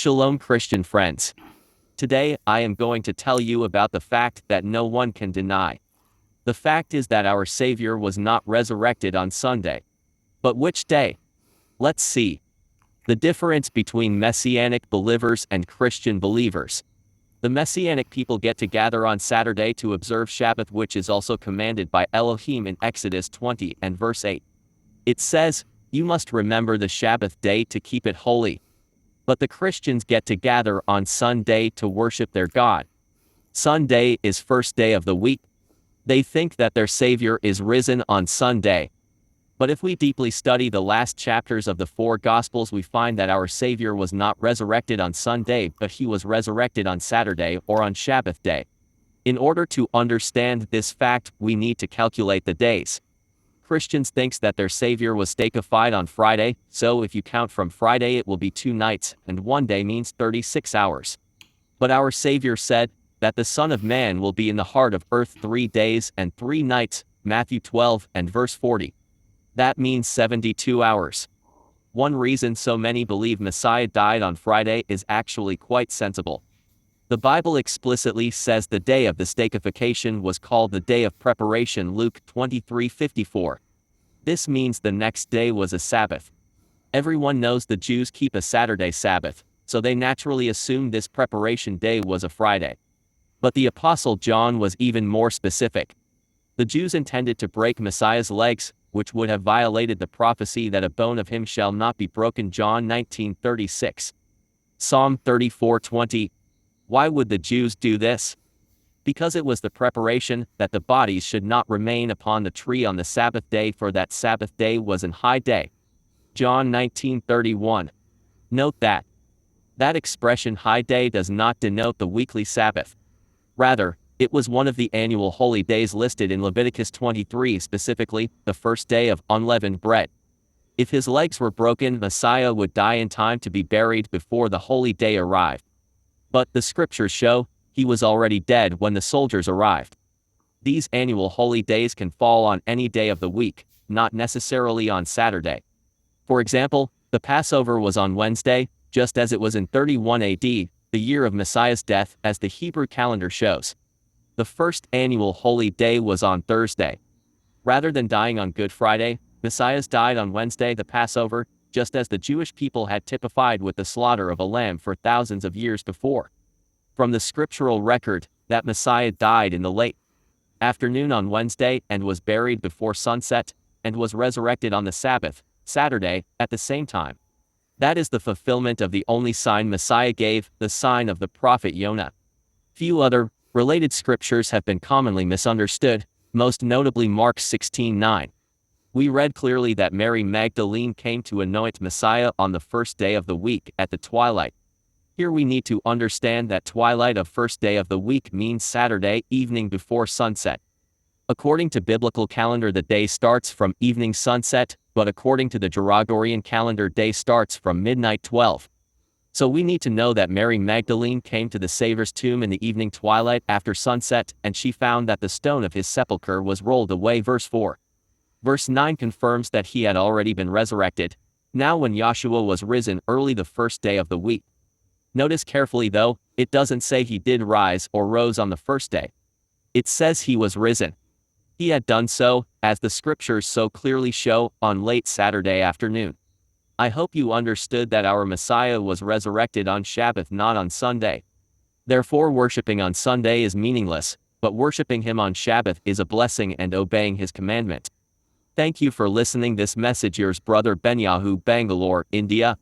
Shalom, Christian friends. Today, I am going to tell you about the fact that no one can deny. The fact is that our Savior was not resurrected on Sunday. But which day? Let's see. The difference between Messianic believers and Christian believers. The Messianic people get to gather on Saturday to observe Sabbath, which is also commanded by Elohim in Exodus 20 and verse 8. It says, "You must remember the Sabbath day to keep it holy." But the Christians get to gather on Sunday to worship their God. Sunday is first day of the week. They think that their Savior is risen on Sunday. But if we deeply study the last chapters of the four Gospels, we find that our Savior was not resurrected on Sunday, but he was resurrected on Saturday or on Sabbath day. In order to understand this fact, we need to calculate the days. Christians thinks that their Savior was steified on Friday, so if you count from Friday it will be 2 nights, and 1 day means 36 hours. But our Savior said that the Son of Man will be in the heart of earth 3 days and 3 nights, Matthew 12 and verse 40. That means 72 hours. One reason so many believe Messiah died on Friday is actually quite sensible. The Bible explicitly says the day of the steification was called the day of preparation, Luke 23:54. This means the next day was a Sabbath. Everyone knows the Jews keep a Saturday Sabbath, so they naturally assume this preparation day was a Friday. But the Apostle John was even more specific. The Jews intended to break Messiah's legs, which would have violated the prophecy that a bone of him shall not be broken, John 19:36. Psalm 34:20. Why would the Jews do this? Because it was the preparation that the bodies should not remain upon the tree on the Sabbath day, for that Sabbath day was an high day. John 19:31. Note that expression high day does not denote the weekly Sabbath. Rather, it was one of the annual holy days listed in Leviticus 23, specifically, the first day of unleavened bread. If his legs were broken, Messiah would die in time to be buried before the holy day arrived. But the scriptures show he was already dead when the soldiers arrived. These annual holy days can fall on any day of the week, not necessarily on Saturday. For example, the Passover was on Wednesday, just as it was in 31 AD, the year of Messiah's death, as the Hebrew calendar shows. The first annual holy day was on Thursday. Rather than dying on Good Friday, Messiah died on Wednesday, the Passover, just as the Jewish people had typified with the slaughter of a lamb for thousands of years before. From the scriptural record, that Messiah died in the late afternoon on Wednesday and was buried before sunset, and was resurrected on the Sabbath, Saturday, at the same time. That is the fulfillment of the only sign Messiah gave, the sign of the prophet Jonah. Few other related scriptures have been commonly misunderstood, most notably Mark 16:9. We read clearly that Mary Magdalene came to anoint Messiah on the first day of the week at the twilight. Here we need to understand that twilight of first day of the week means Saturday evening before sunset. According to biblical calendar, the day starts from evening sunset, but according to the Gregorian calendar, day starts from midnight 12. So we need to know that Mary Magdalene came to the Savior's tomb in the evening twilight after sunset, and she found that the stone of his sepulchre was rolled away. Verse 4. Verse 9 confirms that he had already been resurrected, now when Yahshua was risen early the first day of the week. Notice carefully though, it doesn't say he did rise or rose on the first day. It says he was risen. He had done so, as the scriptures so clearly show, on late Saturday afternoon. I hope you understood that our Messiah was resurrected on Sabbath, not on Sunday. Therefore, worshiping on Sunday is meaningless, but worshiping him on Sabbath is a blessing and obeying his commandment. Thank you for listening this message. Yours brother Benyahu, Bangalore, India.